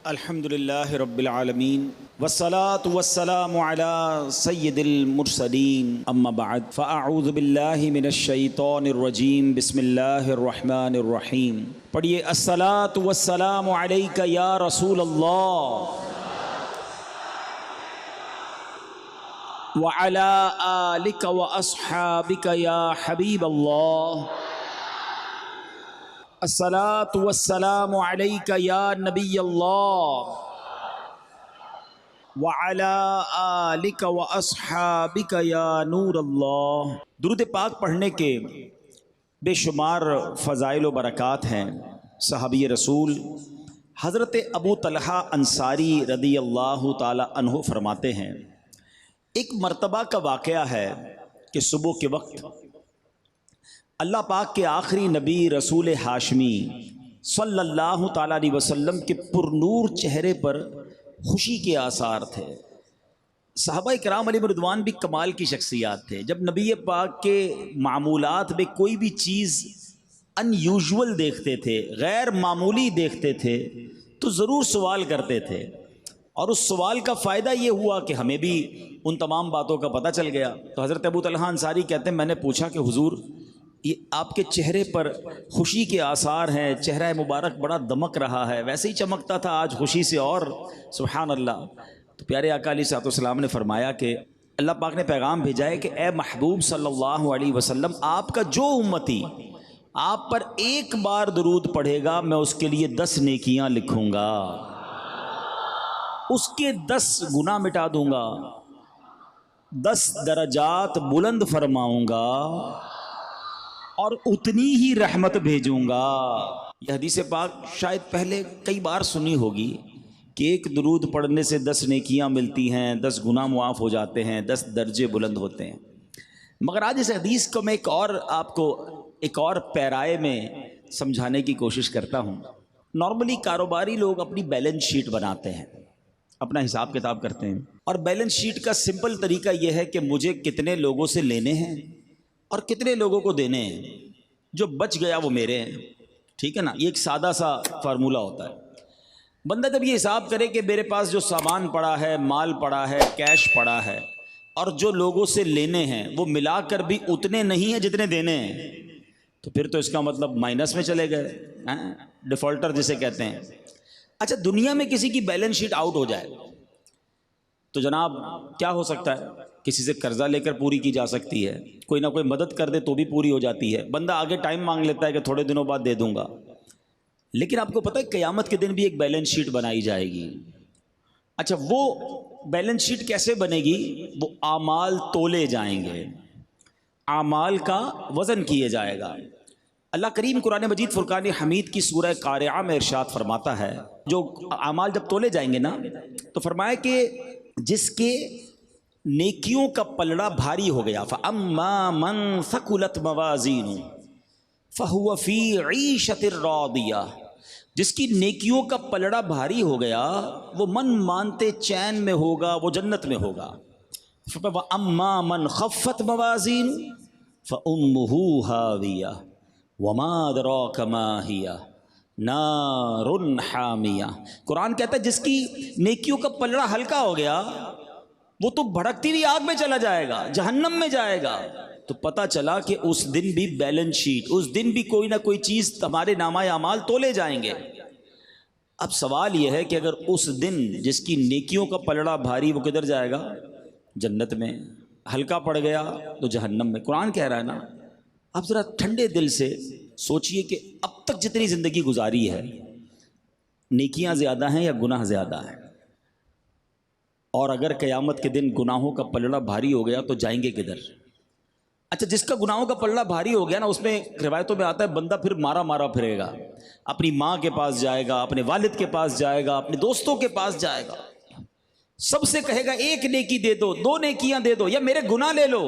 अल्हम्दुलिल्लाहि रब्बिल आलमीन वस्सलातु वस्सलामु अला सय्यिदिल मुरसलीन अम्मा बअद फ़अऊज़ु बिल्लाहि मिनश शैतानिर रजीम बिस्मिल्लाहिर रहमानिर रहीम। पढ़िए अस्सलातु वस्सलामु अलैका या रसूल अल्लाह व अला आलिका व अस्हाबिका या हबीब अल्लाह। अस्सलातु वस्सलामु अलैका या नबी अल्लाह व अला आलिका व अस्हाबिका या नूर अल्लाह। दुरूद पाक पढ़ने के बेशुमार फ़ज़ाइल व बरक़ात हैं। सहाबी रसूल हज़रत अबू तलहा अंसारी रदी अल्लाह ताला अन्हु फरमाते हैं, एक मर्तबा का वाक़या है कि सुबह के वक्त अल्लाह पाक के आखिरी नबी रसूल हाशमी सल्लल्लाहु ताला अलैहि वसल्लम के पुरनूर चेहरे पर खुशी के आसार थे। सहाबा इकराम अलैहिम रिदवान भी कमाल की शख्सियात थे। जब नबी पाक के मामूलात में कोई भी चीज़ अनयूजुअल देखते थे, गैर मामूली देखते थे, तो ज़रूर सवाल करते थे। और उस सवाल का फ़ायदा ये हुआ कि हमें भी उन तमाम बातों का पता चल गया। तो हज़रत अबू तलहा अंसारी कहते हैं, मैंने पूछा कि हुजूर ये आपके चेहरे पर खुशी के आसार हैं, चेहरा मुबारक बड़ा दमक रहा है, वैसे ही चमकता था आज खुशी से, और सुभान अल्लाह। तो प्यारे आका अलैहि सलाम ने फरमाया कि अल्लाह पाक ने पैगाम भेजा है कि ए महबूब सल्लल्लाहु अलैहि वसल्लम, आपका जो उम्मती आप पर एक बार दुरूद पढ़ेगा मैं उसके लिए 10 नेकियां लिखूंगा, उसके 10 गुनाह मिटा दूंगा, 10 दरजात बुलंद फरमाऊंगा और उतनी ही रहमत भेजूंगा। यह हदीस पाक शायद पहले कई बार सुनी होगी कि एक दुरूद पढ़ने से 10 नेकियां मिलती हैं, 10 गुनाह मुआफ़ हो जाते हैं, 10 दर्जे बुलंद होते हैं। मगर आज इस हदीस को मैं आपको एक और पैराए में समझाने की कोशिश करता हूँ। नॉर्मली कारोबारी लोग अपनी बैलेंस शीट बनाते हैं, अपना हिसाब किताब करते हैं, और बैलेंस शीट का सिंपल तरीका यह है कि मुझे कितने लोगों से लेने हैं और कितने लोगों को देने हैं, जो बच गया वो मेरे हैं। ठीक है ना, ये एक सादा सा फार्मूला होता है। बंदा जब ये हिसाब करे कि मेरे पास जो सामान पड़ा है, माल पड़ा है, कैश पड़ा है, और जो लोगों से लेने हैं वो मिलाकर भी उतने नहीं हैं जितने देने हैं, तो फिर तो इसका मतलब माइनस में चले गए, डिफ़ॉल्टर जिसे कहते हैं। अच्छा, दुनिया में किसी की बैलेंस शीट आउट हो जाए तो जनाब क्या हो सकता है? किसी से कर्जा लेकर पूरी की जा सकती है, कोई ना कोई मदद कर दे तो भी पूरी हो जाती है, बंदा आगे टाइम मांग लेता है कि थोड़े दिनों बाद दे दूंगा। लेकिन आपको पता है क़यामत के दिन भी एक बैलेंस शीट बनाई जाएगी। अच्छा, वो बैलेंस शीट कैसे बनेगी? वो आमाल तोले जाएंगे, आमाल का वज़न किए जाएगा। अल्लाह करीम कुरान मजीद फुरकान हमीद की सूरह कारिया में इरशाद फरमाता है, जो आमाल जब तोले जाएंगे ना, तो फरमाया कि जिसके नेकियों का पलड़ा भारी हो गया, फ़अम्मा मन सकुलत मवाज़ीनु फ़हुव फ़ी ईशतिर रादिया, जिसकी नेकियों का पलड़ा भारी हो गया वो मन मानते चैन में होगा, वो जन्नत में होगा। वअम्मा मन खफ़्फ़त मवाज़ीनु फ़उम्मुहु हाविया वमा अदराका मा हिया नारुन हामिया। कुरान कहता है जिसकी नेकियों का पलड़ा हल्का हो गया वो तो भड़कती हुई आग में चला जाएगा, जहन्नम में जाएगा। तो पता चला कि उस दिन भी बैलेंस शीट, उस दिन भी कोई ना कोई चीज़ हमारे नामाए अमाल तोले जाएंगे। अब सवाल यह है कि अगर उस दिन जिसकी नेकियों का पलड़ा भारी वो किधर जाएगा? जन्नत में। हल्का पड़ गया तो जहन्नम में। कुरान कह रहा है ना, आप ज़रा ठंडे दिल से सोचिए कि अब तक जितनी ज़िंदगी गुजारी है, नेकियां ज़्यादा हैं या गुनाह ज़्यादा है? और अगर क़यामत के दिन गुनाहों का पलड़ा भारी हो गया तो जाएंगे किधर? अच्छा, जिसका गुनाहों का पलड़ा भारी हो गया ना, उसमें रिवायतों में आता है बंदा फिर मारा मारा फिरेगा, अपनी माँ के पास जाएगा, अपने वालिद के पास जाएगा, अपने दोस्तों के पास जाएगा, सबसे कहेगा एक नेकी दे दो, 2 नेकियां दे दो, या मेरे गुनाह ले लो।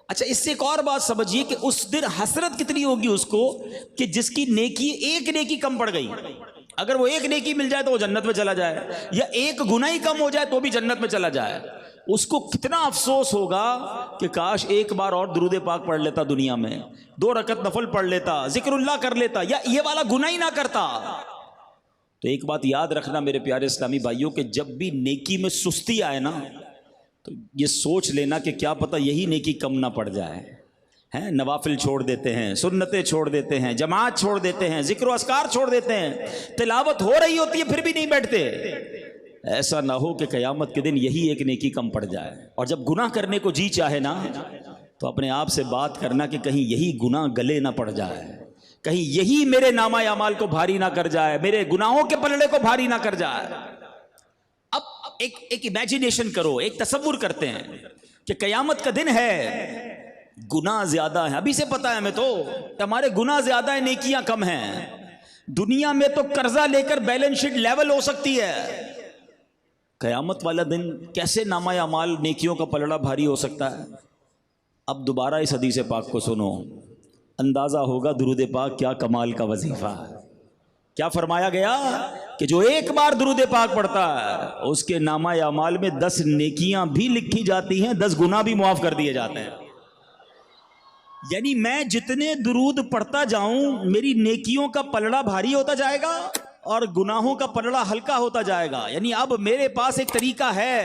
अच्छा, इससे एक और बात समझिए कि उस दिन हसरत कितनी होगी उसको कि जिसकी नेकी एक नेकी कम पड़ गई। अगर वो एक नेकी मिल जाए तो वो जन्नत में चला जाए, या एक गुनाह ही कम हो जाए तो भी जन्नत में चला जाए। उसको कितना अफसोस होगा कि काश एक बार और दुरूद पाक पढ़ लेता, दुनिया में 2 रकत नफल पढ़ लेता, जिक्रुल्लाह कर लेता, या ये वाला गुनाह ही ना करता। तो एक बात याद रखना मेरे प्यारे इस्लामी भाइयों कि जब भी नेकी में सुस्ती आए ना, तो ये सोच लेना कि क्या पता यही नेकी कम ना पड़ जाए। हैं, नवाफिल छोड़ देते हैं, सुन्नतें छोड़ देते हैं, जमात छोड़ देते हैं, जिक्र अस्कार छोड़ देते हैं, तिलावत हो रही होती है फिर भी नहीं बैठते। ऐसा ना हो कि क़यामत के दिन यही एक नेकी कम पड़ जाए। और जब गुनाह करने को जी चाहे ना, तो अपने आप से बात करना कि कहीं यही गुनाह गले ना पड़ जाए, कहीं यही मेरे नामा अमाल को भारी ना कर जाए, मेरे गुनाहों के पलड़े को भारी ना कर जाए। अब एक इमेजिनेशन करो, एक तसव्वुर करते हैं कि क़यामत का दिन है, गुनाह ज्यादा है, अभी से पता है हमें तो हमारे गुनाह ज्यादा है, नेकियां कम हैं। दुनिया में तो कर्जा लेकर बैलेंस शीट लेवल हो सकती है, क़यामत वाला दिन कैसे नामा अमाल नेकियों का पलड़ा भारी हो सकता है। अब दोबारा इस हदीस पाक को सुनो, अंदाजा होगा दुरूद पाक क्या कमाल का वजीफा है। क्या फरमाया गया कि जो एक बार दुरूद पाक पढ़ता है उसके नामा अमाल में 10 नेकियां भी लिखी जाती हैं, 10 गुनाह भी मुआफ कर दिए जाते हैं। यानी मैं जितने दुरूद पढ़ता जाऊं मेरी नेकियों का पलड़ा भारी होता जाएगा और गुनाहों का पलड़ा हल्का होता जाएगा। यानी अब मेरे पास एक तरीका है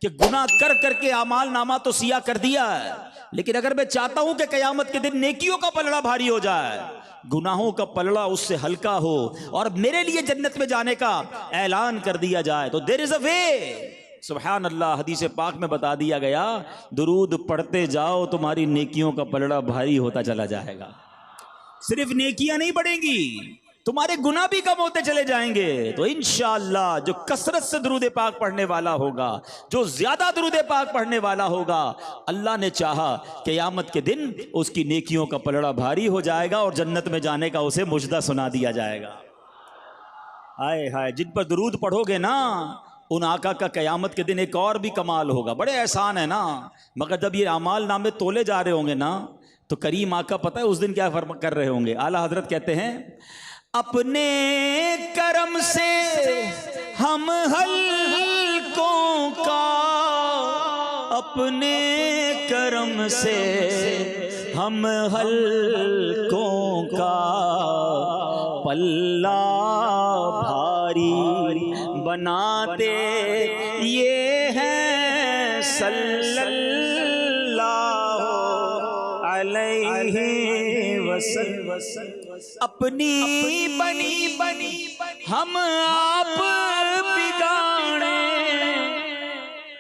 कि गुनाह कर करके अमाल नामा तो सिया कर दिया है, लेकिन अगर मैं चाहता हूं कि क़यामत के दिन नेकियों का पलड़ा भारी हो जाए, गुनाहों का पलड़ा उससे हल्का हो और मेरे लिए जन्नत में जाने का ऐलान कर दिया जाए, तो देयर इज अ वे। सुभान अल्लाह, हदीस पाक में बता दिया गया दुरूद पढ़ते जाओ तुम्हारी नेकियों का पलड़ा भारी होता चला जाएगा। सिर्फ नेकियां नहीं बढ़ेंगी, तुम्हारे गुनाह भी कम होते चले जाएंगे। तो इंशाअल्लाह जो कसरत से दुरूद पाक पढ़ने वाला होगा, जो ज्यादा दुरूद पाक पढ़ने वाला होगा, अल्लाह ने चाहा क़यामत के दिन उसकी नेकियों का पलड़ा भारी हो जाएगा और जन्नत में जाने का उसे मुजदा सुना दिया जाएगा। हाय हाय, जिन पर दुरूद पढ़ोगे ना उन आका का क़यामत के दिन एक और भी कमाल होगा। बड़े एहसान है ना, मगर जब ये अमाल नामे तोले जा रहे होंगे ना, तो करीम आका पता है उस दिन क्या कर रहे होंगे। आला हजरत कहते हैं, अपने करम से हम हल्कों का, अपने करम से हम हल्कों का पल्ला भारी बनाते ये हैं सल्लल्लाहु अलैहि वसल्लम। अपनी बनी हम आप बिगाड़े,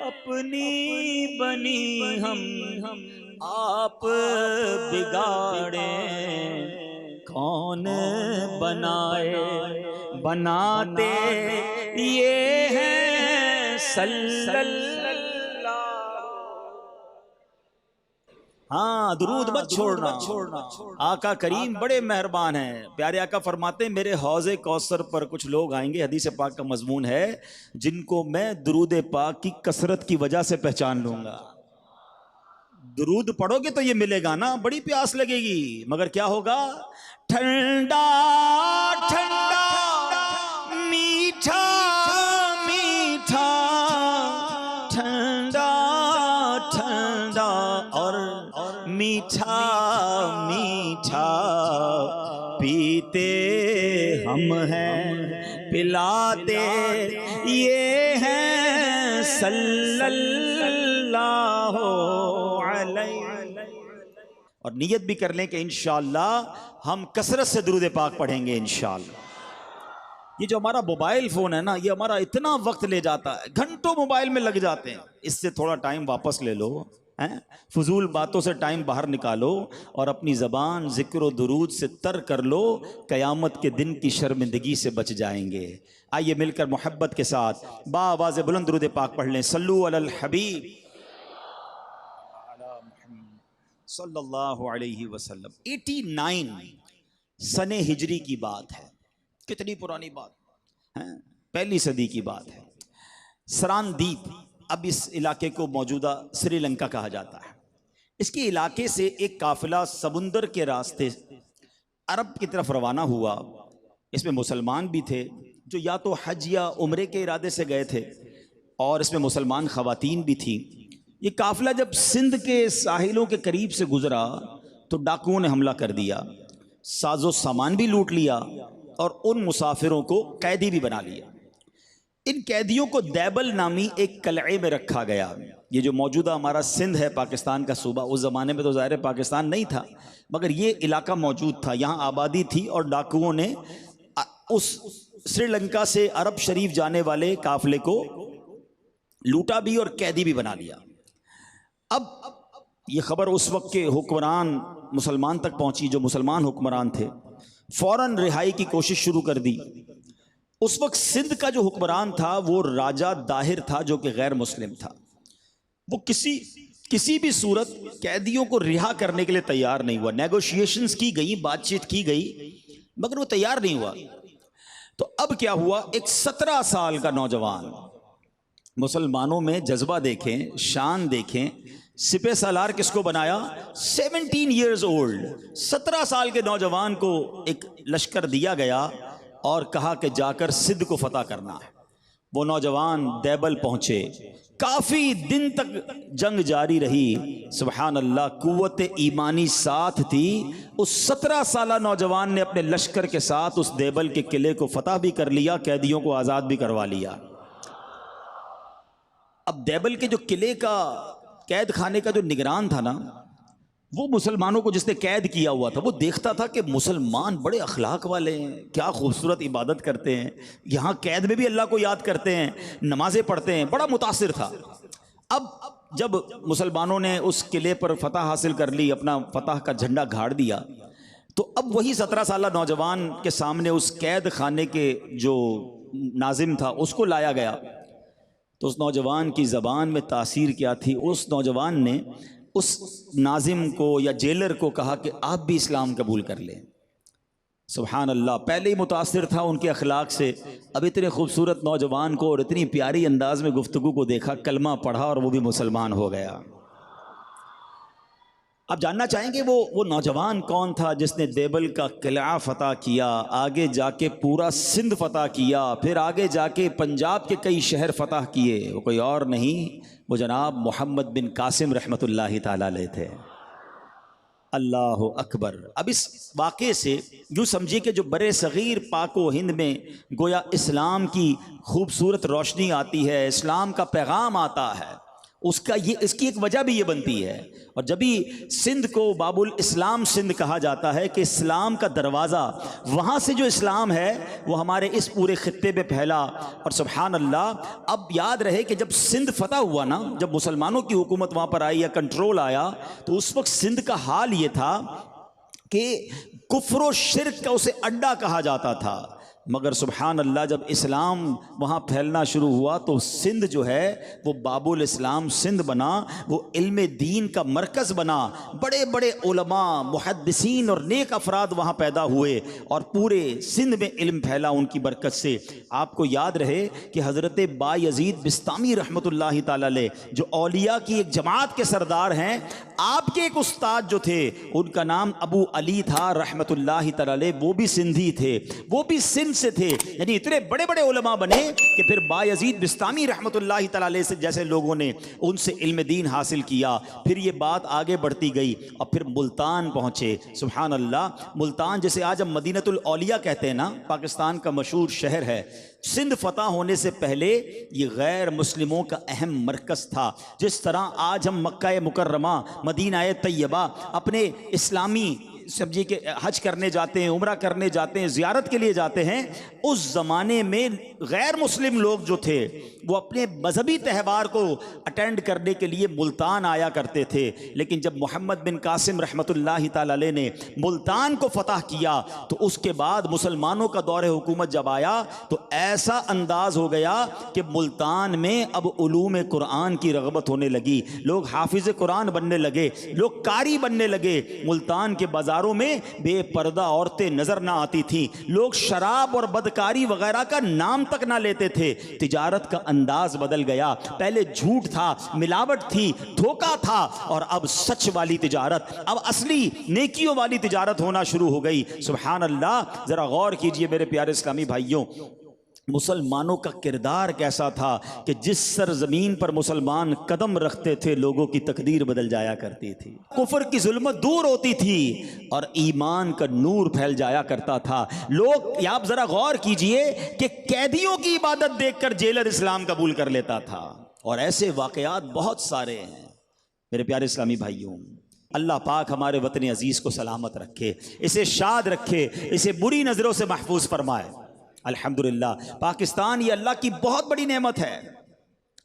अपनी बनी हम आप बिगाड़े, कौन बनाते ये हैं सल्लल्लाहु। हाँ, दुरूद मत छोड़ना। आका करीम बड़े मेहरबान हैं। प्यारे आका फरमाते हैं, मेरे हौज़े कौसर पर कुछ लोग आएंगे, हदीस पाक का मजमून है, जिनको मैं दुरूद पाक की कसरत की वजह से पहचान लूंगा। दुरूद पढ़ोगे तो ये मिलेगा ना, बड़ी प्यास लगेगी, मगर क्या होगा, ठंडा ठंडा मीठा मीठा, ठंडा ठंडा और मीठा मीठा पीते हम हैं, पिलाते ये हैं सल्लल्लाहु अलैहि। और नियत भी कर लें कि इंशाअल्लाह हम कसरत से दुरूद पाक पढ़ेंगे इंशाअल्लाह। ये जो हमारा मोबाइल फ़ोन है ना, ये हमारा इतना वक्त ले जाता है, घंटों मोबाइल में लग जाते हैं। इससे थोड़ा टाइम वापस ले लो, हैं, फजूल बातों से टाइम बाहर निकालो और अपनी ज़बान ज़िक्र व दुरूद से तर कर लो, क़यामत के दिन की शर्मिंदगी से बच जाएंगे। आइए मिलकर मोहब्बत के साथ बाआवाज़ बुलंद दुरूद पाक पढ़ लें। सल्लू अलल हबीब सल्लल्लाहु अलैहि वसल्लम। 89 सने हिजरी की बात है, कितनी पुरानी बात है, पहली सदी की बात है। सरान द्वीप, अब इस इलाके को मौजूदा श्रीलंका कहा जाता है। इसके इलाके से एक काफिला समुंदर के रास्ते अरब की तरफ रवाना हुआ। इसमें मुसलमान भी थे जो या तो हज या उम्रे के इरादे से गए थे, और इसमें मुसलमान ख़वातीन भी थी। ये काफिला जब सिंध के साहिलों के करीब से गुजरा तो डाकुओं ने हमला कर दिया, साजो सामान भी लूट लिया और उन मुसाफिरों को कैदी भी बना लिया। इन कैदियों को दैबल नामी एक कलए में रखा गया। ये जो मौजूदा हमारा सिंध है, पाकिस्तान का सूबा, उस ज़माने में तो ज़ाहिर पाकिस्तान नहीं था, मगर ये इलाका मौजूद था, यहाँ आबादी थी और डाकुओं ने उस श्रीलंका से अरब शरीफ जाने वाले काफिले को लूटा भी और कैदी भी बना लिया। अब ये खबर उस वक्त के हुक्मरान मुसलमान तक पहुंची, जो मुसलमान हुक्मरान थे, फौरन रिहाई की कोशिश शुरू कर दी। उस वक्त सिंध का जो हुक्मरान था वो राजा दाहिर था, जो कि गैर मुस्लिम था। वो किसी भी सूरत कैदियों को रिहा करने के लिए तैयार नहीं हुआ। नेगोशिएशंस की गई, बातचीत की गई, मगर वो तैयार नहीं हुआ। तो अब क्या हुआ, एक 17 साल का नौजवान, मुसलमानों में जज्बा देखें, शान देखें, सिपह सालार किसको बनाया, 17 ईयर्स ओल्ड, 17 साल के नौजवान को एक लश्कर दिया गया और कहा कि जाकर सिंध को फतह करना है। वो नौजवान दैबल पहुंचे, काफी दिन तक जंग जारी रही। सुभान अल्लाह, कुव्वत ईमानी साथ थी। उस 17 साला नौजवान ने अपने लश्कर के साथ उस दैबल के किले को फतह भी कर लिया, कैदियों को आज़ाद भी करवा लिया। अब दैबल के जो किले का, कैद खाने का जो निगरान था ना, वो मुसलमानों को जिसने कैद किया हुआ था, वो देखता था कि मुसलमान बड़े अखलाक वाले हैं, क्या खूबसूरत इबादत करते हैं, यहाँ कैद में भी अल्लाह को याद करते हैं, नमाजें पढ़ते हैं, बड़ा मुतासिर था। अब जब मुसलमानों ने उस किले पर फतह हासिल कर ली, अपना फतह का झंडा गाड़ दिया, तो अब वही 17 साला नौजवान के सामने उस कैद खाने के जो नाजिम था उसको लाया गया। तो उस नौजवान की ज़बान में तासीर क्या थी, उस नौजवान ने उस नाजिम को या जेलर को कहा कि आप भी इस्लाम कबूल कर लें। सुभान अल्लाह, पहले ही मुतासिर था उनके अखलाक से, अब इतने खूबसूरत नौजवान को और इतनी प्यारी अंदाज में गुफ्तगू को देखा, कलमा पढ़ा और वो भी मुसलमान हो गया। आप जानना चाहेंगे वो नौजवान कौन था जिसने देबल का किला फतह किया, आगे जाके पूरा सिंध फतह किया, फिर आगे जाके पंजाब के कई शहर फतह किए। वो कोई और नहीं, वो जनाब मोहम्मद बिन कासिम रहमतुल्लाहि ताला अलैह थे। अल्लाह अकबर। अब इस वाक़े से यूँ समझिए कि जो बरे सग़ीर पाको हिंद में गोया इस्लाम की खूबसूरत रोशनी आती है, इस्लाम का पैगाम आता है, उसका ये, इसकी एक वजह भी ये बनती है। और जब भी सिंध को बाबुल इस्लाम सिंध कहा जाता है कि इस्लाम का दरवाज़ा, वहाँ से जो इस्लाम है वो हमारे इस पूरे खित्ते में फैला। और सुभान अल्लाह, अब याद रहे कि जब सिंध फतह हुआ ना, जब मुसलमानों की हुकूमत वहाँ पर आई या कंट्रोल आया, तो उस वक्त सिंध का हाल ये था कि कुफ्र व शिर्क का उसे अड्डा कहा जाता था। मगर सुभान अल्लाह, जब इस्लाम वहाँ फैलना शुरू हुआ तो सिंध जो है वो बाबुल इस्लाम सिंध बना, वो इल्म दीन का मरकज़ बना। बड़े बड़े उलमा, मुहद्दिसीन और नेक अफराद वहाँ पैदा हुए और पूरे सिंध में इल्म फैला उनकी बरकत से। आपको याद रहे कि हज़रत बायज़ीद बिस्तामी रहमतुल्लाहि ताला अलैह, जो औलिया की एक जमात के सरदार हैं, आपके एक उस्ताद जो थे उनका नाम अबू अली था रहमतुल्लाहि ताला अलैह, वो भी सिंधी थे, वो भी सिंध से थे। यानी इतने बड़े बड़े उलमा बने कि फिर बायज़ीद बिस्तामी रहमतुल्लाहि ताला अलैह से जैसे लोगों ने उनसे इल्म दीन हासिल किया। फिर ये बात आगे बढ़ती गई और फिर मुल्तान पहुंचे। सुभान अल्लाह, मुल्तान जिसे आज हम मदीनतुल औलिया कहते हैं ना, पाकिस्तान का मशहूर शहर है। सिंध फतह होने से पहले ये गैर मुस्लिमों का अहम मरकज़ था। जिस तरह आज हम मक्का मुकर्रमा, मदीना तैयबा अपने इस्लामी समझिए कि हज करने जाते हैं, उम्रा करने जाते हैं, ज़ियारत के लिए जाते हैं, उस ज़माने में गैर मुस्लिम लोग जो थे वो अपने मजहबी त्यौहार को अटेंड करने के लिए मुल्तान आया करते थे। लेकिन जब मोहम्मद बिन कासिम रहमतुल्लाहि ताला अलैह ने मुल्तान को फतह किया तो उसके बाद मुसलमानों का दौर हुकूमत जब आया तो ऐसा अंदाज हो गया कि मुल्तान में अब उलूम कुरान की रग़बत होने लगी, लोग हाफिज़ कुरान बनने लगे, लोग कारी बनने लगे। मुल्तान के बाज़ारों में बेपर्दा औरतें नज़र ना आती थी, लोग शराब और बदकारी वगैरह का नाम तक ना लेते थे। तिजारत का अंदाज बदल गया, पहले झूठ था, मिलावट थी, धोखा था, और अब सच वाली तिजारत, अब असली नेकियों वाली तिजारत होना शुरू हो गई। सुभान अल्लाह, जरा गौर कीजिए मेरे प्यारे इस्लामी भाइयों, मुसलमानों का किरदार कैसा था कि जिस सरजमीन पर मुसलमान कदम रखते थे लोगों की तकदीर बदल जाया करती थी, कुफर की जुल्मत दूर होती थी और ईमान का नूर फैल जाया करता था। लोग, आप जरा गौर कीजिए कि कैदियों की इबादत देखकर जेलर इस्लाम कबूल कर लेता था, और ऐसे वाकयात बहुत सारे हैं। मेरे प्यारे इस्लामी भाइयों, अल्लाह पाक हमारे वतन अजीज को सलामत रखे, इसे शाद रखे, इसे बुरी नजरों से महफूज फरमाए। अल्हम्दुलिल्लाह, पाकिस्तान ये अल्लाह की बहुत बड़ी नेमत है।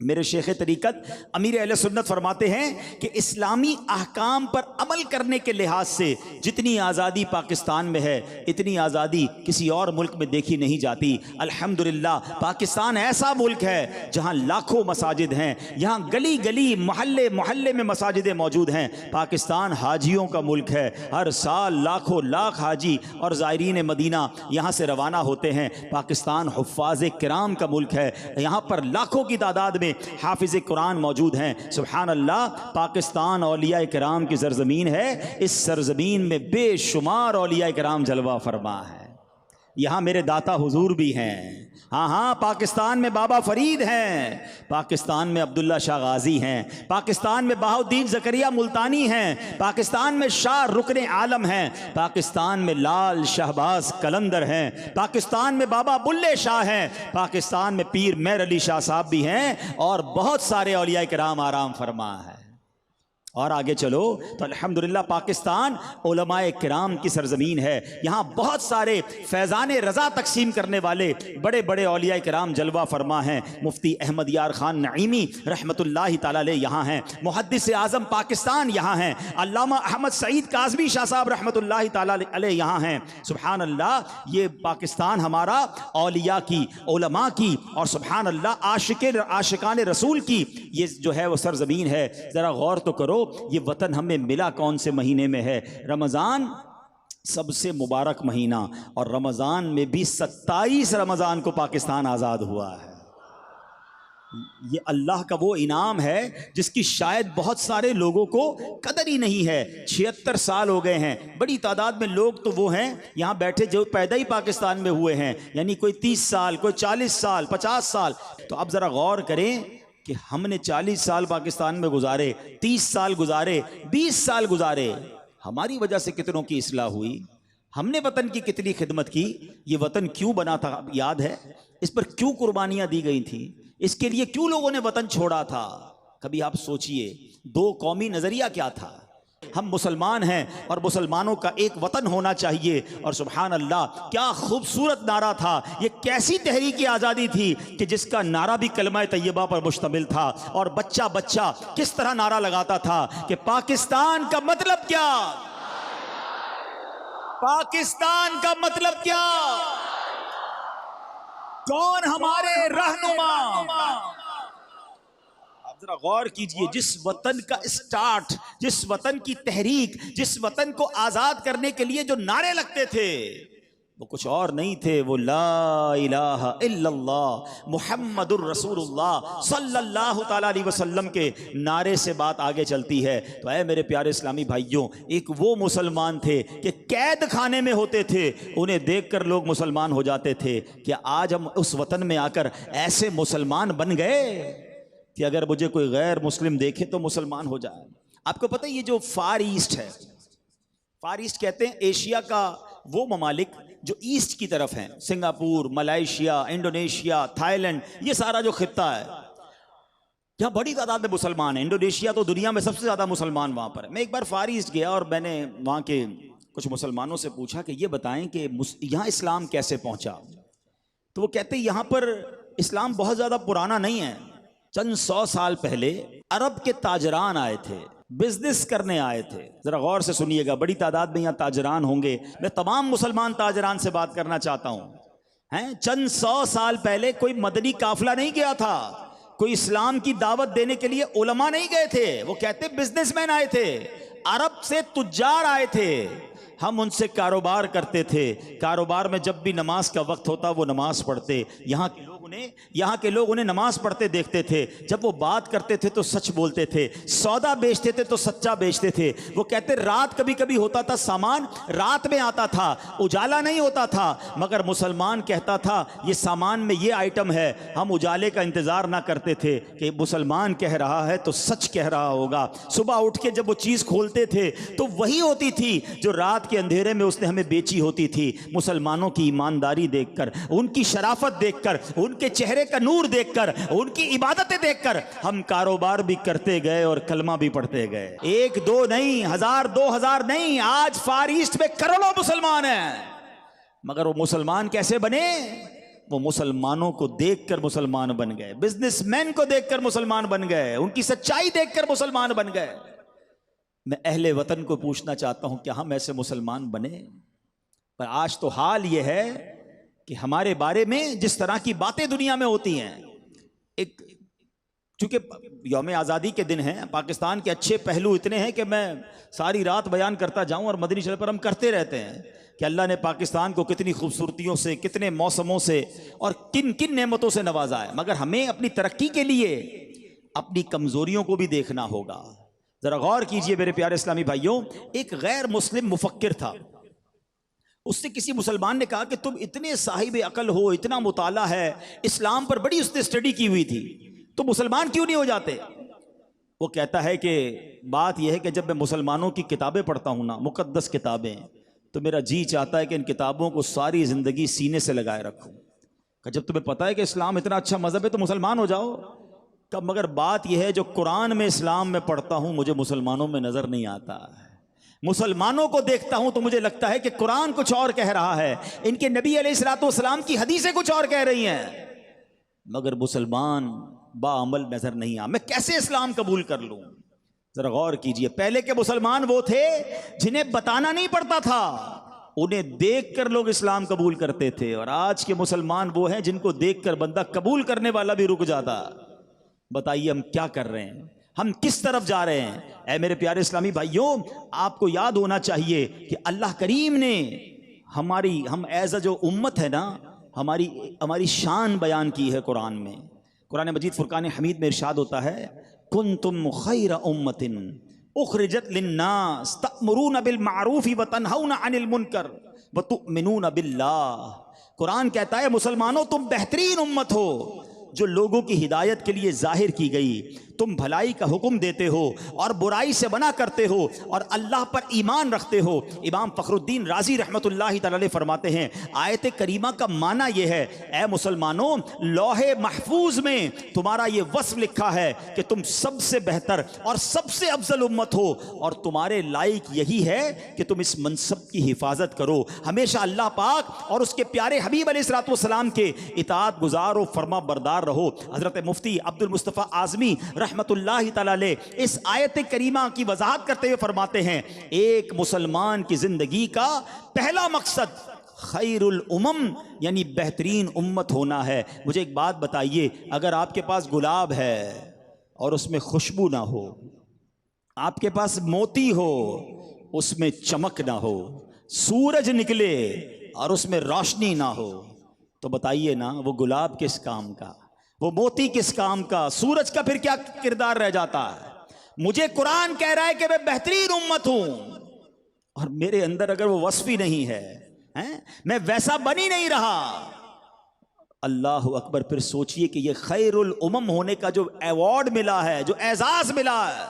मेरे शेख तरीक़त अमीर अहले सुन्नत फरमाते हैं कि इस्लामी अहकाम पर अमल करने के लिहाज से जितनी आज़ादी पाकिस्तान में है, इतनी आज़ादी किसी और मुल्क में देखी नहीं जाती। अल्हम्दुलिल्लाह, पाकिस्तान ऐसा मुल्क है जहाँ लाखों मसाजिद हैं, यहाँ गली गली मोहल्ले मोहल्ले में मसाजिदें मौजूद हैं। पाकिस्तान हाजियों का मुल्क है, हर साल लाखों लाख हाजी और ज़ायरीन मदीना यहाँ से रवाना होते हैं। पाकिस्तान हुफ़्फ़ाज़ किराम का मुल्क है, यहाँ पर लाखों की तादाद में हाफिज कुरान मौजूद हैं। सुभान अल्लाह, पाकिस्तान औलिया किराम की सरजमीन है। इस सरजमीन में बेशुमार औलिया किराम जलवा फरमा है। यहाँ मेरे दाता हुजूर भी हैं। हाँ हाँ, पाकिस्तान में बाबा फरीद हैं, पाकिस्तान में अब्दुल्ला शाह गाजी हैं, पाकिस्तान में बहाउद्दीन ज़करिया मुल्तानी हैं, पाकिस्तान में शाह रुकने आलम हैं, पाकिस्तान में लाल शहबाज कलंदर हैं, पाकिस्तान में बाबा बुल्ले शाह हैं, पाकिस्तान में पीर मेहर अली शाह साहब भी हैं, और बहुत सारे औलिया किराम आराम फरमा है। और आगे चलो तो अल्हम्दुलिल्लाह, पाकिस्तान उलमाए किराम की सरजमीन है। यहाँ बहुत सारे फैज़ान रज़ा तकसीम करने वाले बड़े बड़े औलिया किराम जलवा फरमा हैं। मुफ्ती अहमद यार खान नईमी रहमतुल्लाहि ताला अलैह यहाँ हैं, मुहद्दिस आज़म पाकिस्तान यहाँ हैं, अल्लामा अहमद सईद काज़मी शाह साहब रहमतुल्लाहि ताला अलैह यहाँ हैं। सुभान अल्लाह, ये पाकिस्तान हमारा औलिया की, उलमा की और सुभान अल्लाह आशिकान रसूल की ये जो है वो सरजमीन है। ज़रा गौर तो करो, ये वतन हमें मिला कौन से महीने में है? रमज़ान सबसे मुबारक महीना, और रमज़ान में भी 27 रमज़ान को पाकिस्तान आज़ाद हुआ है। ये अल्लाह का वो इनाम है जिसकी शायद बहुत सारे लोगों को कदर ही नहीं है। 76 साल हो गए हैं, बड़ी तादाद में लोग तो वो हैं यहाँ बैठे जो पैदा ही पाकिस्तान में हुए हैं, यानी कोई 30 साल, कोई 40 साल, 50 साल। तो अब ज़रा गौर करें कि हमने 40 साल पाकिस्तान में गुजारे, 30 साल गुजारे, 20 साल गुजारे, हमारी वजह से कितनों की इस्लाह हुई, हमने वतन की कितनी खिदमत की, ये वतन क्यों बना था याद है, इस पर क्यों कुर्बानियां दी गई थी, इसके लिए क्यों लोगों ने वतन छोड़ा था? कभी आप सोचिए, दो कौमी नजरिया क्या था? हम मुसलमान हैं और मुसलमानों का एक वतन होना चाहिए। और सुभान अल्लाह, क्या खूबसूरत नारा था, ये कैसी तहरीक आज़ादी थी कि जिसका नारा भी कलमा तैयबा पर मुश्तमिल था, और बच्चा बच्चा किस तरह नारा लगाता था कि पाकिस्तान का मतलब क्या, पाकिस्तान का मतलब क्या, कौन हमारे रहनुमा। जरा गौर कीजिए, जिस वतन का स्टार्ट, जिस वतन की तहरीक, जिस वतन को आजाद करने के लिए जो नारे लगते थे वो कुछ और नहीं थे, वो ला इलाहा इल्लल्लाह मुहम्मदुर रसूलुल्लाह सल्लल्लाहु ताला अलैहि वसल्लम के नारे से बात आगे चलती है। तो ऐ मेरे प्यारे इस्लामी भाइयों, एक वो मुसलमान थे कि कैद खाने में होते थे, उन्हें देखकर लोग मुसलमान हो जाते थे। क्या आज हम उस वतन में आकर ऐसे मुसलमान बन गए कि अगर मुझे कोई गैर मुस्लिम देखे तो मुसलमान हो जाए? आपको पता है, ये जो फार ईस्ट है, फार ईस्ट कहते हैं एशिया का वो ममालिक जो ईस्ट की तरफ हैं, सिंगापुर, मलेशिया, इंडोनेशिया, थाईलैंड, ये सारा जो खित्ता है, यहाँ बड़ी तादाद में मुसलमान है। इंडोनेशिया तो दुनिया में सबसे ज़्यादा मुसलमान वहाँ पर है। मैं एक बार फार ईस्ट गया और मैंने वहाँ के कुछ मुसलमानों से पूछा कि ये बताएं कि यहाँ इस्लाम कैसे पहुँचा। तो वो कहते हैं यहाँ पर इस्लाम बहुत ज़्यादा पुराना नहीं है, चंद 100 साल पहले अरब के ताजरान आए थे, बिजनेस करने आए थे। जरा गौर से सुनिएगा, बड़ी तादाद में यहाँ ताजरान होंगे, मैं तमाम मुसलमान ताजरान से बात करना चाहता हूँ। हैं, चंद 100 साल पहले कोई मदनी काफिला नहीं गया था, कोई इस्लाम की दावत देने के लिए उलमा नहीं गए थे, वो कहते बिजनेसमैन आए थे, अरब से तुज्जार आए थे, हम उनसे कारोबार करते थे। कारोबार में जब भी नमाज का वक्त होता वो नमाज पढ़ते, यहाँ के लोग उन्हें, यहाँ के लोग उन्हें नमाज पढ़ते देखते थे, जब वो बात करते थे तो सच बोलते थे, सौदा बेचते थे तो सच्चा बेचते थे। वो कहते रात कभी कभी होता था, सामान रात में आता था, उजाला नहीं होता था, मगर मुसलमान कहता था ये सामान में ये आइटम है। हम उजाले का इंतजार ना करते थे कि मुसलमान कह रहा है तो सच कह रहा होगा। सुबह उठ के जब वो चीज़ खोलते थे तो वही होती थी जो रात के अंधेरे में उसने हमें बेची होती थी। मुसलमानों की ईमानदारी देखकर, उनकी शराफत देखकर, उनके चेहरे का नूर देखकर, उनकी इबादतें देखकर हम कारोबार भी करते गए और कलमा भी पढ़ते गए। एक दो नहीं, 1000 2000 नहीं, आज फार ईस्ट में करोड़ों मुसलमान हैं। मगर वो मुसलमान कैसे बने? वो मुसलमानों को देखकर मुसलमान बन गए, बिजनेसमैन को देखकर मुसलमान बन गए, उनकी सच्चाई देखकर मुसलमान बन गए। मैं अहले वतन को पूछना चाहता हूं, क्या हम ऐसे मुसलमान बने? पर आज तो हाल यह है कि हमारे बारे में जिस तरह की बातें दुनिया में होती हैं, एक चूंकि यौम आज़ादी के दिन हैं, पाकिस्तान के अच्छे पहलू इतने हैं कि मैं सारी रात बयान करता जाऊं, और मदनी शरीफ पर हम करते रहते हैं कि अल्लाह ने पाकिस्तान को कितनी खूबसूरतियों से, कितने मौसमों से और किन किन नेमतों से नवाजा है। मगर हमें अपनी तरक्की के लिए अपनी कमज़ोरियों को भी देखना होगा। ज़रा गौर कीजिए मेरे प्यारे इस्लामी भाइयों, एक गैर मुस्लिम मुफक्किर था, उससे किसी मुसलमान ने कहा कि तुम इतने साहिब अकल हो, इतना मुताला है, इस्लाम पर बड़ी उसने स्टडी की हुई थी, तो मुसलमान क्यों नहीं हो जाते? वो कहता है कि बात यह है कि जब मैं मुसलमानों की किताबें पढ़ता हूँ ना, मुकद्दस किताबें, तो मेरा जी चाहता है कि इन किताबों को सारी ज़िंदगी सीने से लगाए रखूँ। जब तुम्हें पता है कि इस्लाम इतना अच्छा मज़हब है तो मुसलमान हो जाओ। कब मगर बात यह है, जो कुरान में इस्लाम में पढ़ता हूँ मुझे मुसलमानों में नज़र नहीं आता है। मुसलमानों को देखता हूँ तो मुझे लगता है कि कुरान कुछ और कह रहा है, इनके नबी अलैहिस्सलाम की हदीसें कुछ और कह रही हैं, मगर मुसलमान बाअमल नजर नहीं आ। मैं कैसे इस्लाम कबूल कर लूं? जरा गौर कीजिए, पहले के मुसलमान वो थे जिन्हें बताना नहीं पड़ता था, उन्हें देखकर लोग इस्लाम कबूल करते थे, और आज के मुसलमान वो हैं जिनको देखकर बंदा कबूल करने वाला भी रुक जाता। बताइए हम क्या कर रहे हैं, हम किस तरफ जा रहे हैं? ऐ मेरे प्यारे इस्लामी भाइयों, आपको याद होना चाहिए कि अल्लाह करीम ने हम एज अ जो उम्मत है ना, हमारी शान बयान की है कुरान में। कुरान मजीद फुरकान हमीद में इरशाद होता है, कुंतुम खैर उम्मतिन उखरिजत लिन्नास तअमुरून बिल मारूफ व तनहौना अनिल मुनकर व तुमिनून बिल्लाह। कुरान कहता है मुसलमानों तुम बेहतरीन उम्मत हो जो लोगों की हिदायत के लिए जाहिर की गई। तुम भलाई का हुक्म देते हो और बुराई से मना करते हो और अल्लाह पर ईमान रखते हो। इमाम फ़खरुद्दीन राजी रहमतुल्लाहि तआला अलैह फरमाते हैं, आयत करीमा का माना यह है, ए मुसलमानों, लौहे महफूज में तुम्हारा ये वस्फ लिखा है कि तुम सबसे बेहतर और सबसे अफजल उम्मत हो, और तुम्हारे लायक यही है कि तुम इस मनसब की हिफाजत करो, हमेशा अल्लाह पाक और उसके प्यारे हबीब अलैहिस्सलाम के इताअत गुजार और फरमा बरदार रहो। हज़रत मुफ्ती अब्दुल मुस्तफ़ा आज़मी रहमतुल्लाहि तआला अलैह इस आयत करीमा की वजाहत करते हुए फरमाते हैं, एक मुसलमान की जिंदगी का पहला मकसद खैरुल उम्म यानी बेहतरीन उम्मत होना है। मुझे एक बात बताइए, अगर आपके पास गुलाब है और उसमें खुशबू ना हो, आपके पास मोती हो उसमें चमक ना हो, सूरज निकले और उसमें रोशनी ना हो, तो बताइए ना वो गुलाब किस काम का, वो मोती किस काम का, सूरज का फिर क्या किरदार रह जाता है? मुझे कुरान कह रहा है कि मैं बेहतरीन उम्मत हूं, और मेरे अंदर अगर वो वस्फ ही नहीं है, मैं वैसा बन ही नहीं रहा। अल्लाह अकबर। फिर सोचिए कि ये खैरुल उम्म होने का जो अवार्ड मिला है, जो एजाज मिला है,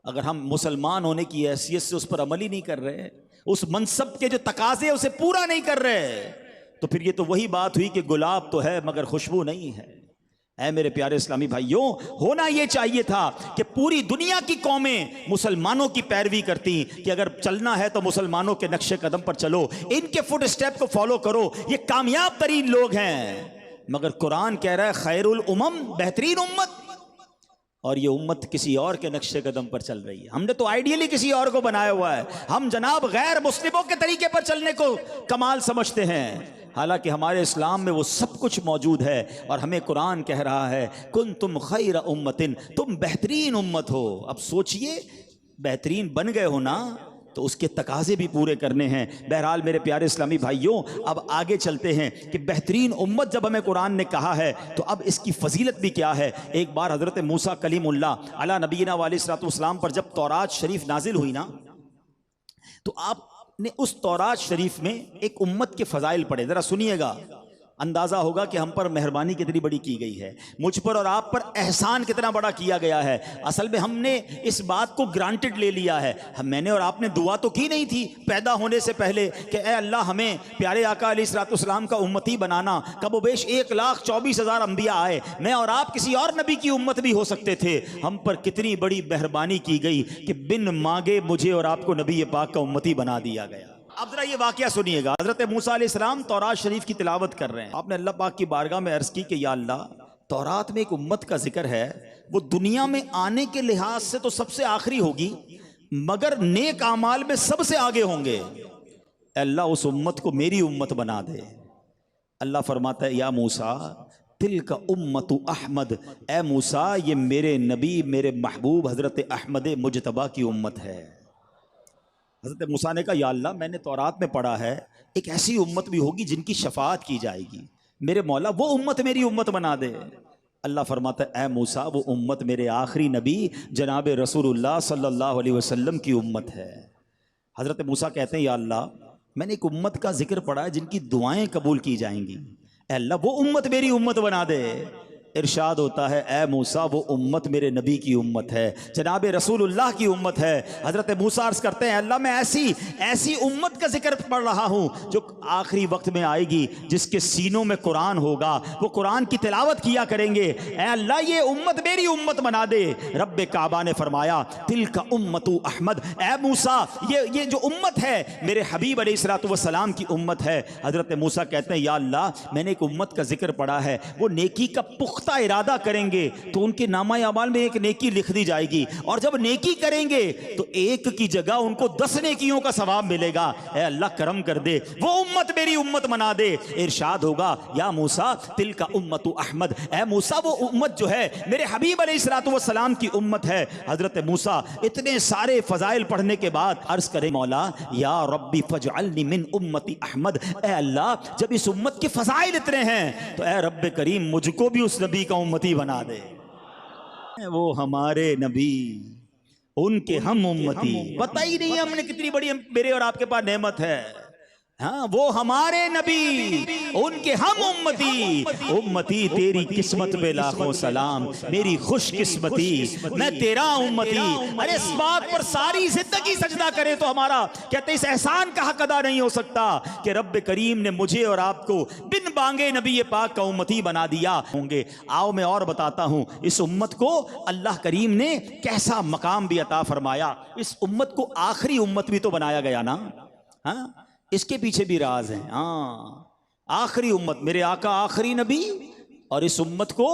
अगर हम मुसलमान होने की हैसियत से उस पर अमल ही नहीं कर रहे, उस मनसब के जो तकाजे उसे पूरा नहीं कर रहे, तो फिर ये तो वही बात हुई कि गुलाब तो है मगर खुशबू नहीं है। ऐ मेरे प्यारे इस्लामी भाइयों, होना यह चाहिए था कि पूरी दुनिया की कौमें मुसलमानों की पैरवी करती कि अगर चलना है तो मुसलमानों के नक्शे कदम पर चलो, इनके फुट स्टेप को फॉलो करो, ये कामयाब तरीन लोग हैं। मगर कुरान कह रहा है खैरुल उम्म, बेहतरीन उम्मत, और ये उम्मत किसी और के नक्शे कदम पर चल रही है। हमने तो आइडियली किसी और को बनाया हुआ है, हम जनाब गैर मुस्लिमों के तरीके पर चलने को कमाल समझते हैं, हालांकि हमारे इस्लाम में वो सब कुछ मौजूद है। और हमें कुरान कह रहा है कुंतुम खैर उम्मतिन, तुम बेहतरीन उम्मत हो। अब सोचिए, बेहतरीन बन गए हो ना, तो उसके तकाजे भी पूरे करने हैं। बहरहाल मेरे प्यारे इस्लामी भाइयों, अब आगे चलते हैं कि बेहतरीन उम्मत जब हमें कुरान ने कहा है तो अब इसकी फजीलत भी क्या है। एक बार हज़रत मूसा कलीमुल्लाह अला नबीना वालेस्सलाम पर जब तौरात शरीफ नाजिल हुई ना, तो आपने उस तौरात शरीफ में एक उम्मत के फ़ज़ाइल पढ़े। ज़रा सुनिएगा, अंदाज़ा होगा कि हम पर मेहरबानी कितनी बड़ी की गई है, मुझ पर और आप पर एहसान कितना बड़ा किया गया है। असल में हमने इस बात को ग्रांटेड ले लिया है। मैंने और आपने दुआ तो की नहीं थी पैदा होने से पहले कि ए अल्लाह हमें प्यारे आका अलैहिस्सलाम का उम्मती बनाना। कमोबेश 1,24,000 अंबिया आए, मैं और आप किसी और नबी की उम्मत भी हो सकते थे। हम पर कितनी बड़ी मेहरबानी की गई कि बिन मांगे मुझे और आपको नबी पाक का उम्मती बना दिया गया। अब जरा ये वाकया सुनिएगा। हजरत मूसा अलैहिस्सलाम तौरात शरीफ की तिलावत कर रहे हैं। आपने अल्लाह पाक की बारगाह में अर्ज की कि या अल्लाह, तौरात में एक उम्मत का जिक्र है, वो दुनिया में आने के लिहाज से तो सबसे आखिरी होगी, मगर नेक आमाल में सबसे आगे होंगे। अल्लाह उस उम्मत को मेरी उम्मत बना दे। अल्लाह फरमाता है या मूसा तिल का उम्मतु अहमद, ए मूसा ये मेरे नबी मेरे महबूब हजरत अहमद मुजतबा की उम्मत है। हज़रत मूसा ने कहा या अल्लाह, मैंने तौरात में पढ़ा है एक ऐसी उम्मत भी होगी जिनकी शफाअत की जाएगी, मेरे मौला वो उम्मत मेरी उम्मत बना दे। अल्लाह फरमाता है ए मूसा वो उम्मत मेरे आखिरी नबी जनाब रसूलुल्लाह सल्लल्लाहु अलैहि वसल्लम की उम्मत है। हज़रत मूसा कहते हैं या अल्लाह, मैंने एक उम्मत का जिक्र पढ़ा है जिनकी दुआएं कबूल की जाएंगी, ए अल्लाह वो उम्मत मेरी उम्मत बना दे। इरशाद होता है ए मूसा वो उम्मत मेरे नबी की उम्मत है, जनाब रसूलुल्लाह की उम्मत है। हज़रत मूसा अर्ज़ करते हैं अल्लाह मैं ऐसी उम्मत का जिक्र पढ़ रहा हूँ जो आखिरी वक्त में आएगी, जिसके सीनों में कुरान होगा, वो कुरान की तिलावत किया करेंगे। ए अल्लाह ये उम्मत मेरी उम्मत बना दे। रब्बे काबा ने फरमाया तिल का उम्मतु अहमद, ए मूसा ये जो उम्मत है मेरे हबीब अलैहिस्सलाम की उम्मत है। हज़रत मूसा कहते हैं या अल्लाह मैंने एक उम्मत का जिक्र पढ़ा है, वो नेकी का पुख्ता इरादा करेंगे तो उनके नामा अमाल में एक नेकी लिख दी जाएगी, और जब नेकी करेंगे तो एक की जगह उनको 10 नेकियों का सवाब मिलेगा। ए अल्लाह करम कर दे, वो उम्मत मेरी उम्मत बना दे। इरशाद होगा या मूसा तिल का उम्मतु अहमद, ए मूसा वो उम्मत जो है मेरे हबीब अलैहिस्सलाम की उम्मत है। हजरत मूसा इतने सारे फजाइल पढ़ने के बाद अर्ज करे मौला या रब्बी फजअलनी मिन उम्मती अहमद, ए अल्लाह जब इस उम्मत के फजाइल इतने हैं तो ए रब्बे करीम मुझको भी उस नबी का उम्मती बना दे। वो हमारे नबी उनके हम उम्मती, पता ही नहीं हमने कितनी बड़ी मेरे और आपके पास नेमत है। हाँ वो हमारे नबी उनके हम उम्मती, उम्मती तेरी किस्मत पे लाखों सलाम, मेरी खुश किस्मती मैं तेरा उम्मती। अरे इस बात पर सारी जिंदगी सजदा करे तो हमारा कहते इस एहसान का हक अदा नहीं हो सकता कि रब्बे करीम ने मुझे और आपको बिन बांगे नबी पाक का उम्मती बना दिया होंगे। आओ मैं और बताता हूँ इस उम्मत को अल्लाह करीम ने कैसा मकाम भी अता फरमाया। इस उम्मत को आखिरी उम्मत भी तो बनाया गया ना। हाँ इसके पीछे भी राज है। हाँ आखिरी उम्मत, मेरे आका आखिरी नबी, और इस उम्मत को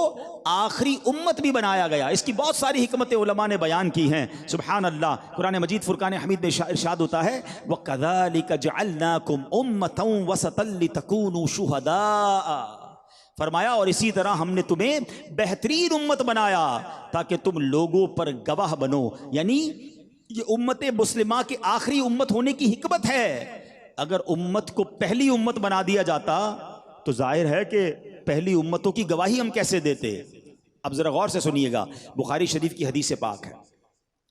आखिरी उम्मत भी बनाया गया। इसकी बहुत सारी हिकमतें उलमा ने बयान की हैं। सुभान अल्लाह, कुरान मजीद फुरकान हमीद में इरशाद होता है व कज़ालिका जअलनाकुम उम्मतन वसतन लितकूनु शुहदा, फरमाया और इसी तरह हमने तुम्हें बेहतरीन उम्मत बनाया ताकि तुम लोगों पर गवाह बनो। यानी ये उम्मत मुस्लिमा की आखिरी उम्मत होने की हिकमत है। अगर उम्मत को पहली उम्मत बना दिया जाता तो जाहिर है कि पहली उम्मतों की गवाही हम कैसे देते। अब जरा गौर से सुनिएगा, बुखारी शरीफ की हदीस पाक है,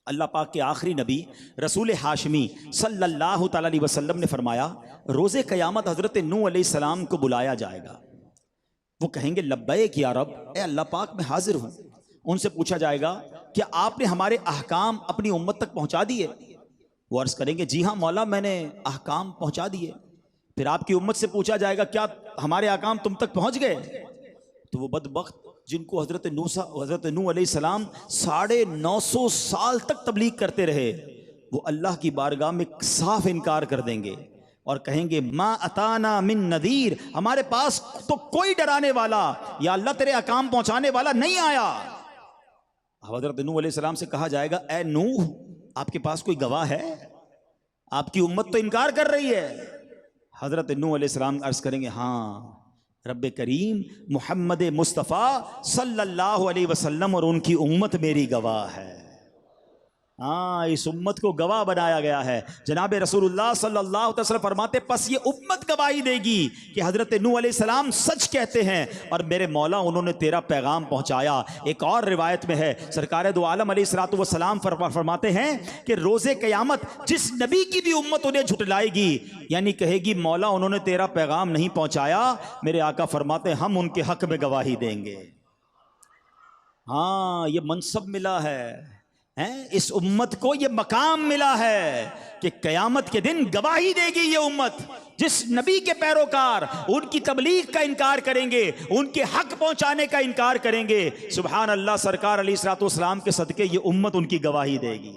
अल्लाह पाक के आखिरी नबी रसूल हाशमी सल्लल्लाहु तआला अलैहि वसल्लम ने फरमाया रोज़े क़यामत हज़रत नूह अलैहिस्सलाम को बुलाया जाएगा। वो कहेंगे लब्बैक या रब, ए अल्लाह पाक मैं हाजिर हूँ। उनसे पूछा जाएगा क्या आपने हमारे अहकाम अपनी उम्मत तक पहुँचा दिए? वो अर्ज़ करेंगे जी हाँ मौला मैंने अहकाम पहुँचा दिए। फिर आपकी उम्मत से पूछा जाएगा क्या हमारे अहकाम तुम तक पहुँच गए? तो वो बदबख्त जिनको हज़रत नूह अलैहिस्सलाम 950 साल तक तबलीग करते रहे, वो अल्लाह की बारगाह में साफ इनकार कर देंगे और कहेंगे मा अताना मिन नदीर, हमारे पास तो कोई डराने वाला या अल्लाह तेरे अहकाम पहुँचाने वाला नहीं आया। हज़रत नूह अलैहिस्सलाम से कहा जाएगा ए नूह आपके पास कोई गवाह है? आपकी उम्मत तो इनकार कर रही है। हज़रत नूह अलैहिस्सलाम अर्ज़ करेंगे हाँ रब्बे करीम मुहम्मद मुस्तफ़ा सल्लल्लाहु अलैहि वसल्लम और उनकी उम्मत मेरी गवाह है। हाँ, इस उम्मत को गवाह बनाया गया है। जनाब रसूलुल्लाह सल्लल्लाहु अलैहि वसल्लम फरमाते बस ये उम्मत गवाही देगी कि हज़रत नूह अलैहिस्सलाम सच कहते हैं और मेरे मौला उन्होंने तेरा पैगाम पहुंचाया। एक और रिवायत में है सरकार दो आलम अलैहिस्सलातु वस्सलाम फरमाते हैं कि रोज़े क़यामत जिस नबी की भी उम्मत उन्हें झुटलाएगी, यानी कहेगी मौला उन्होंने तेरा पैगाम नहीं पहुँचाया, मेरे आका फरमाते हम उनके हक़ में गवाही देंगे। हाँ, ये मनसब मिला है इस उम्मत को, ये मकाम मिला है कि क़यामत के दिन गवाही देगी ये उम्मत। जिस नबी के पैरोकार उनकी तबलीग का इनकार करेंगे, उनके हक पहुंचाने का इनकार करेंगे, सुभान अल्लाह, सरकार अलैहिस्सलाम के सदके ये उम्मत उनकी गवाही देगी।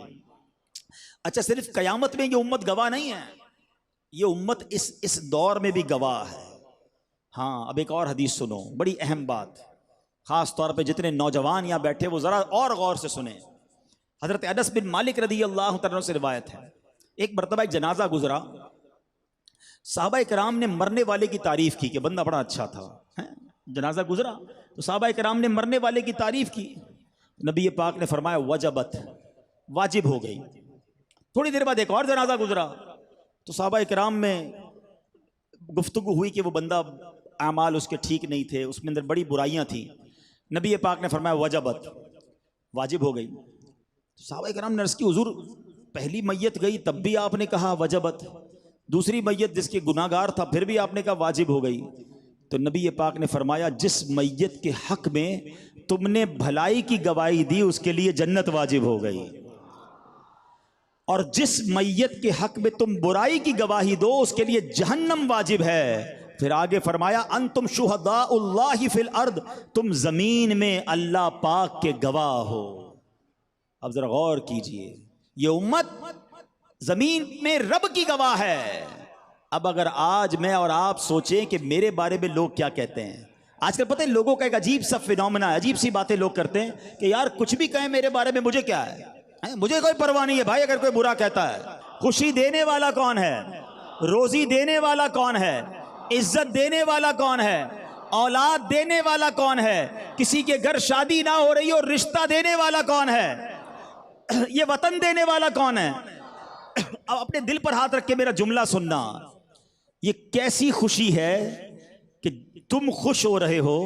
अच्छा, सिर्फ क़यामत में ये उम्मत गवाह नहीं है, ये उम्मत इस दौर में भी गवाह है। हाँ, अब एक और हदीस सुनो, बड़ी अहम बात, ख़ास तौर पे जितने नौजवान यहाँ बैठे वो ज़रा और गौर से सुने। हज़रत अनस बिन मालिक रज़ी अल्लाह तआला से रिवायत है, एक मरतबा एक जनाजा गुजरा, सहाबा इकराम ने मरने वाले की तारीफ़ की कि बंदा बड़ा अच्छा था। जनाजा गुजरा तो सहाबा इकराम ने मरने वाले की तारीफ़ की। नबी पाक ने फरमाया वजबत, वाजिब हो गई। थोड़ी देर बाद एक और जनाजा गुजरा तो सहाबा इकराम में गुफ्तगू हुई कि वो बंदा आमाल उसके ठीक नहीं थे, उसमें अंदर बड़ी बुराइयां थी। नबी पाक ने फरमाया वजबत, वाजिब हो गई। सहाबा इकराम ने अर्ज़ की हुज़ूर पहली मैयत गई तब भी आपने कहा वजबत, दूसरी मैयत जिसके गुनाहगार था फिर भी आपने कहा वाजिब हो गई। तो नबी पाक ने फरमाया जिस मैयत के हक में तुमने भलाई की गवाही दी उसके लिए जन्नत वाजिब हो गई, और जिस मैयत के हक में तुम बुराई की गवाही दो उसके लिए जहन्नम वाजिब है। फिर आगे फरमाया अंतुम शुहदाउल्लाहि फिल अर्द, तुम जमीन में अल्लाह पाक के गवाह हो। अब जरा गौर कीजिए, ये उम्मत जमीन में रब की गवाह है। अब अगर आज मैं और आप सोचें कि मेरे बारे में लोग क्या कहते हैं, आजकल पता है लोगों का एक अजीब सा फिनोमेना है, अजीब सी बातें लोग करते हैं कि यार कुछ भी कहें मेरे बारे में, मुझे क्या है, मुझे कोई परवाह नहीं है भाई अगर कोई बुरा कहता है। खुशी देने वाला कौन है, रोजी देने वाला कौन है, इज्जत देने वाला कौन है, औलाद देने वाला कौन है, किसी के घर शादी ना हो रही हो रिश्ता देने वाला कौन है, ये वतन देने वाला कौन है। अब अपने दिल पर हाथ रख के मेरा जुमला सुनना, ये कैसी खुशी है कि तुम खुश हो रहे हो,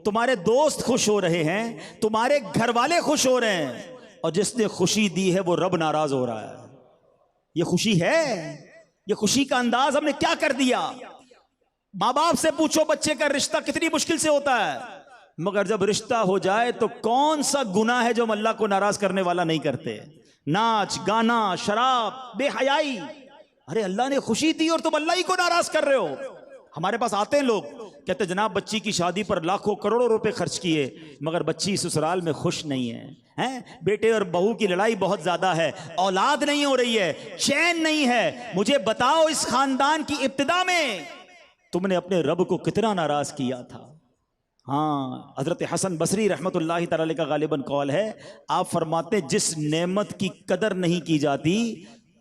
तुम्हारे दोस्त खुश हो रहे हैं, तुम्हारे घर वाले खुश हो रहे हैं, और जिसने खुशी दी है वो रब नाराज हो रहा है। ये खुशी है, ये खुशी का अंदाज हमने क्या कर दिया। माँ बाप से पूछो बच्चे का रिश्ता कितनी मुश्किल से होता है, मगर जब रिश्ता हो जाए तो कौन सा गुनाह है जो हम अल्लाह को नाराज करने वाला नहीं करते। नाच गाना शराब बेहयाई, अरे अल्लाह ने खुशी दी और तुम अल्लाह ही को नाराज कर रहे हो। हमारे पास आते हैं लोग कहते जनाब बच्ची की शादी पर लाखों करोड़ों रुपए खर्च किए मगर बच्ची ससुराल में खुश नहीं है, हैं? बेटे और बहू की लड़ाई बहुत ज्यादा है, औलाद नहीं हो रही है, चैन नहीं है। मुझे बताओ इस खानदान की इब्तिदा में तुमने अपने रब को कितना नाराज किया था। हाँ, हजरत हसन बसरी रहमतुल्लाहि तआला अलैह का गालिबन कौल है, आप फरमाते जिस नेमत की कदर नहीं की जाती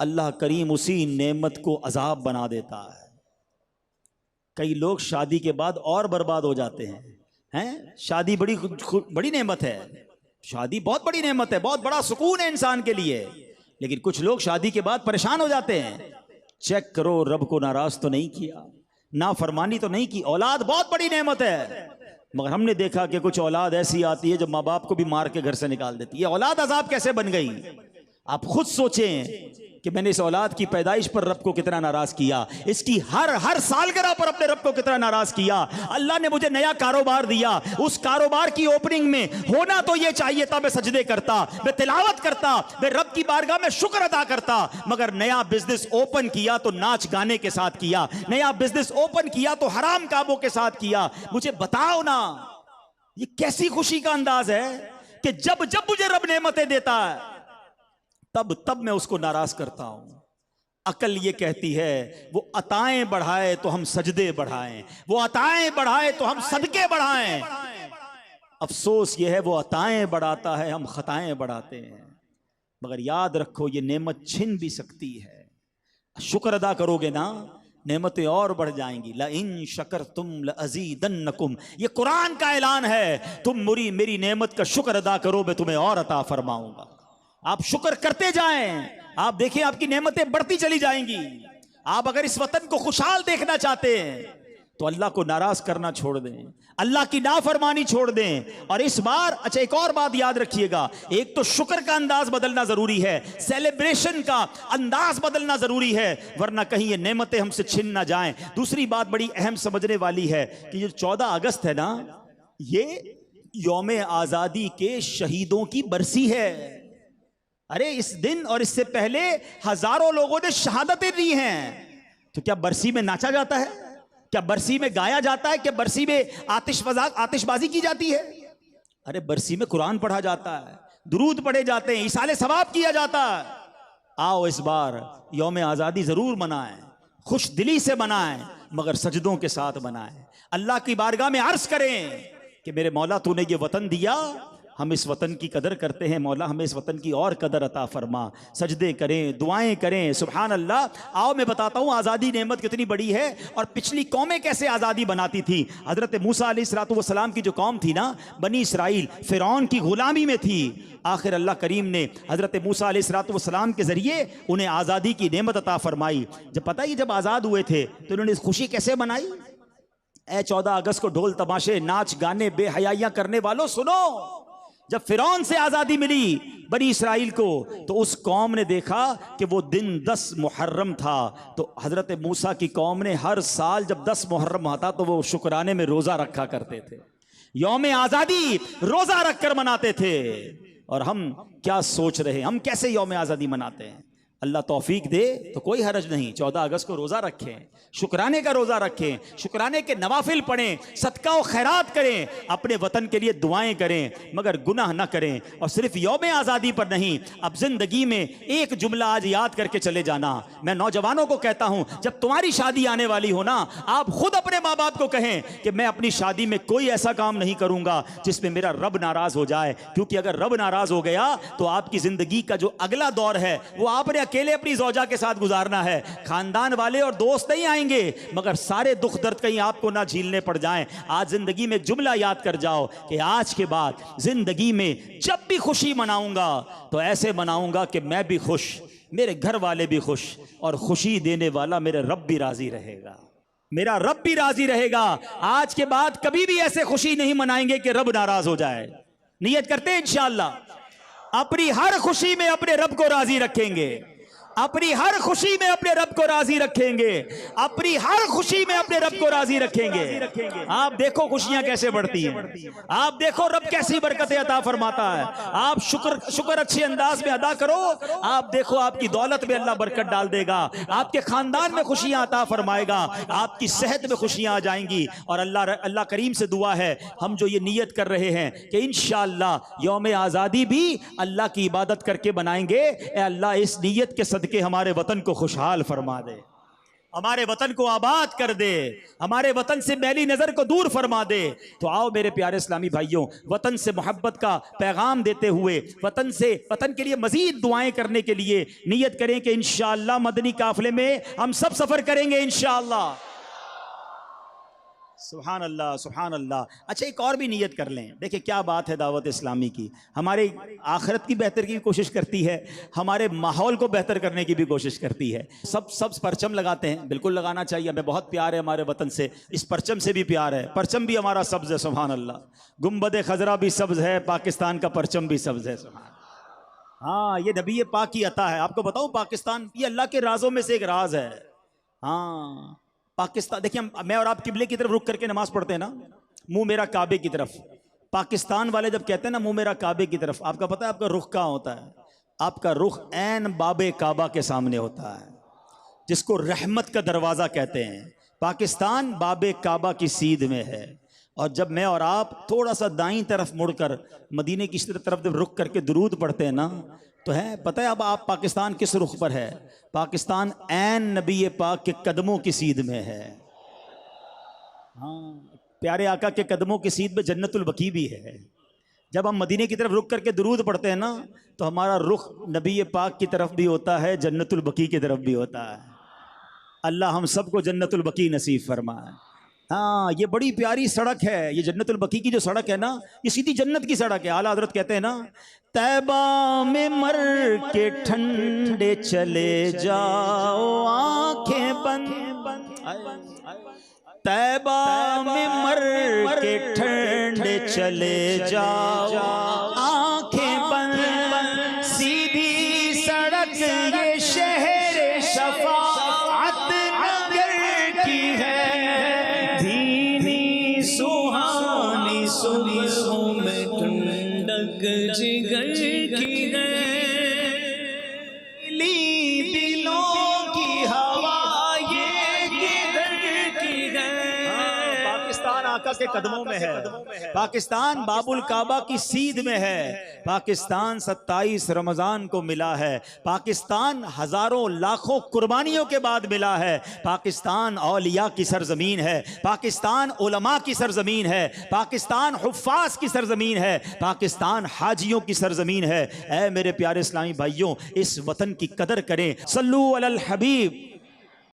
अल्लाह करीम उसी नेमत को अजाब बना देता है। कई लोग शादी के बाद और बर्बाद हो जाते हैं। शादी बड़ी नेमत है, शादी बहुत बड़ी नेमत है, बहुत बड़ा सुकून है इंसान के लिए, लेकिन कुछ लोग शादी के बाद परेशान हो जाते हैं। चेक करो रब को नाराज तो नहीं किया, नाफरमानी तो नहीं की। औलाद बहुत बड़ी नेमत है, मगर हमने देखा कि कुछ औलाद ऐसी आती है जो माँ बाप को भी मार के घर से निकाल देती है। औलाद अजाब कैसे बन गई, आप खुद सोचें कि मैंने इस औलाद की पैदाइश पर रब को कितना नाराज किया, इसकी हर सालगिरह पर अपने रब को कितना नाराज किया। अल्लाह ने मुझे नया कारोबार दिया, उस कारोबार की ओपनिंग में होना तो ये चाहिए था मैं सजदे करता, मैं तिलावत करता, मैं रब की बारगाह में शुक्र अदा करता, मगर नया बिजनेस ओपन किया तो नाच गाने के साथ किया, नया बिजनेस ओपन किया तो हराम कामों के साथ किया। मुझे बताओ ना ये कैसी खुशी का अंदाज है कि जब जब मुझे रब नेमतें देता है तब मैं उसको नाराज करता हूं। अकल ये कहती है वो अताएं बढ़ाए तो हम सजदे बढ़ाएं, वो अताएं बढ़ाए तो हम सदके बढ़ाएं। अफसोस ये है वो अताएं बढ़ाता है, हम खताएं बढ़ाते हैं। मगर याद रखो ये नेमत छिन भी सकती है, शुक्र अदा करोगे ना नेमतें और बढ़ जाएंगी। ला इन शकरतुम लअज़ीदन्नकुम, ये कुरान का ऐलान है, तुम मेरी नेमत का शुक्र अदा करो मैं तुम्हें और अता फरमाऊंगा। आप शुक्र करते जाएं, आप देखें आपकी नेमतें बढ़ती चली जाएंगी। आप अगर इस वतन को खुशहाल देखना चाहते हैं तो अल्लाह को नाराज करना छोड़ दें, अल्लाह की नाफरमानी छोड़ दें। और इस बार अच्छा एक और बात याद रखिएगा, एक तो शुक्र का अंदाज बदलना जरूरी है, सेलिब्रेशन का अंदाज बदलना जरूरी है, वरना कहीं ये नेमतें हमसे छिन ना जाएं। दूसरी बात बड़ी अहम समझने वाली है कि ये 14 अगस्त है ना, ये यौम आजादी के शहीदों की बरसी है। अरे इस दिन और इससे पहले हजारों लोगों ने शहादतें दी हैं, तो क्या बरसी में नाचा जाता है? क्या बरसी में गाया जाता है? क्या बरसी में आतिशबाजी की जाती है? अरे बरसी में कुरान पढ़ा जाता है, दुरूद पढ़े जाते हैं, इसाले सवाब किया जाता है। आओ इस बार यौम आजादी जरूर मनाएं, खुश दिली से मनाएं, मगर सजदों के साथ मनाएं। अल्लाह की बारगाह में अर्ज करें कि मेरे मौला तूने ये वतन दिया, हम इस वतन की कदर करते हैं, मौला हमें इस वतन की और कदर अता फरमा। सजदे करें, दुआएं करें, सुभान अल्लाह। आओ मैं बताता हूँ आज़ादी नेमत कितनी बड़ी है और पिछली कौमें कैसे आज़ादी बनाती थी। हज़रत मूसा अलैहिस्सलाम की जो कौम थी ना, बनी इसराइल, फ़िरौन की गुलामी में थी। आखिर अल्लाह करीम ने हज़रत मूसा अलैहिस्सलाम के ज़रिए उन्हें आज़ादी की नेमत अता फरमाई। जब पता ही जब आज़ाद हुए थे तो उन्होंने खुशी कैसे मनाई? 14 अगस्त को ढोल तमाशे, नाच गाने, बेहयाइयाँ करने वालों सुनो। जब फिरौन से आज़ादी मिली बनी इसराइल को, तो उस कौम ने देखा कि वो दिन 10 मुहर्रम था। तो हज़रत मूसा की कौम ने हर साल जब 10 मुहर्रम आता तो वो शुक्राने में रोज़ा रखा करते थे, यौम आज़ादी रोज़ा रख कर मनाते थे। और हम क्या सोच रहे हैं, हम कैसे यौम आज़ादी मनाते हैं? अल्लाह तौफीक दे तो कोई हरज नहीं, 14 अगस्त को रोज़ा रखें, शुक्राने का रोज़ा रखें, शुक्राने के नवाफिल पढ़ें, सदका और खैरात करें, अपने वतन के लिए दुआएं करें, मगर गुनाह ना करें। और सिर्फ यौम आज़ादी पर नहीं, अब ज़िंदगी में एक जुमला आज याद करके चले जाना। मैं नौजवानों को कहता हूँ, जब तुम्हारी शादी आने वाली हो ना, आप खुद अपने माँ बाप को कहें कि मैं अपनी शादी में कोई ऐसा काम नहीं करूँगा जिसमें मेरा रब नाराज़ हो जाए, क्योंकि अगर रब नाराज़ हो गया तो आपकी ज़िंदगी का जो अगला दौर है वो आपने अकेले अपनी ज़ौजा के साथ गुजारना है। खानदान वाले और दोस्त नहीं आएंगे, मगर सारे दुख दर्द कहीं आपको ना झीलने पड़ जाएं। आज जिंदगी में जुमला याद कर जाओ कि आज के बाद जिंदगी में जब भी खुशी मनाऊंगा तो ऐसे मनाऊंगा कि मैं भी खुश, मेरे घर वाले भी खुश, और खुशी देने वाला मेरे रब भी राजी रहेगा, मेरा रब भी राजी रहेगा। आज के बाद कभी भी ऐसे खुशी नहीं मनाएंगे कि रब नाराज हो जाए। नियत करते हैं इंशाअल्लाह अपनी हर खुशी में अपने रब को राजी रखेंगे, अपनी हर खुशी में अपने रब को राजी रखेंगे, अपनी हर खुशी में अपने रब को राजी रखेंगे। आप देखो खुशियां कैसे बढ़ती हैं, आप देखो रब कैसी बरकतें अता फरमाता है। आप शुक्र अच्छे अंदाज में अदा करो, आप देखो आपकी दौलत में अल्लाह बरकत डाल देगा, आपके खानदान में खुशियां अता फरमाएगा, आपकी सेहत में खुशियां आ जाएंगी। और अल्लाह करीम से दुआ है, हम जो ये नियत कर रहे हैं कि इंशाअल्लाह यौम आज़ादी भी अल्लाह की इबादत करके बनाएंगे, ए अल्लाह इस नियत के सदके हमारे वतन को खुशहाल फरमा दे, हमारे वतन को आबाद कर दे, हमारे वतन से मैली नजर को दूर फरमा दे। तो आओ मेरे प्यारे इस्लामी भाइयों, वतन से मोहब्बत का पैगाम देते हुए वतन के लिए मजीद दुआएं करने के लिए नियत करें कि इंशाअल्लाह मदनी काफिले में हम सब सफर करेंगे इंशाअल्लाह। सुभान अल्लाह, सुभान अल्लाह। अच्छा एक और भी नियत कर लें। देखिए क्या बात है दावत इस्लामी की, हमारे आखिरत की बेहतर की भी कोशिश करती है, हमारे माहौल को बेहतर करने की भी कोशिश करती है। सब परचम लगाते हैं, बिल्कुल लगाना चाहिए, हमें बहुत प्यार है हमारे वतन से, इस परचम से भी प्यार है, परचम भी हमारा सब्ज़ है, सुभान अल्लाह। गुंबद खजरा भी सब्ज़ है, पाकिस्तान का परचम भी सब्ज़ है, सुभान। हाँ ये नबी पाक की अता है। आपको बताऊँ पाकिस्तान ये अल्लाह के राजों में से एक राज है। हाँ पाकिस्तान, देखिए मैं और आप किबले की तरफ रुक करके नमाज पढ़ते हैं ना, मुंह मेरा काबे की तरफ। पाकिस्तान वाले जब कहते हैं ना मुंह मेरा काबे की तरफ, आपका पता है आपका रुख कहाँ होता है? आपका रुख ऐन बाबे काबा के सामने होता है, जिसको रहमत का दरवाज़ा कहते हैं। पाकिस्तान बाबे काबा की सीध में है। और जब मैं और आप थोड़ा सा दाईं तरफ मुड़कर मदीने की तरफ जब रुख करके दुरूद पढ़ते हैं ना, तो है पता है अब आप पाकिस्तान किस रुख पर है? पाकिस्तान ऐन नबी पाक के कदमों की सीध में है। हाँ प्यारे आका के कदमों की सीध में जन्नतुल बकी भी है। जब हम मदीने की तरफ रुख करके दुरूद पढ़ते हैं ना, तो हमारा रुख नबी पाक की तरफ भी होता है, जन्नतुल बकी की तरफ भी होता है। अल्लाह हम सबको जन्नतुल बकी नसीब फरमाए। हाँ ये बड़ी प्यारी सड़क है, ये जन्नतुल बकी की जो सड़क है ना, ये सीधी जन्नत की सड़क है। आला हज़रत कहते हैं ना तैबा में मर के ठंडे चले जाओ आंखें बंद, तैबा में मर के ठंडे चले जाओ आंखें बंद, सीधी सड़क ये शहर शफाअत नगर की है, धीमी सुहानी सुबहों में ठंडक जिगर की है, दिलों की हवा ये किधर की है। पाकिस्तान आका के कदमों में है, पाकिस्तान बाबुल काबा की सीध में है, पाकिस्तान 27 रमजान को मिला है, पाकिस्तान हजारों लाखों कुर्बानियों के बाद मिला है, पाकिस्तान औलिया की सरजमीन है, पाकिस्तान उलमा की सरजमीन है, पाकिस्तान हुफ्फाज की सरजमीन है, पाकिस्तान हाजियों की सरजमीन है। ऐ मेरे प्यारे इस्लामी भाइयों, इस वतन की कदर करें। सल्लू अलल हबीब।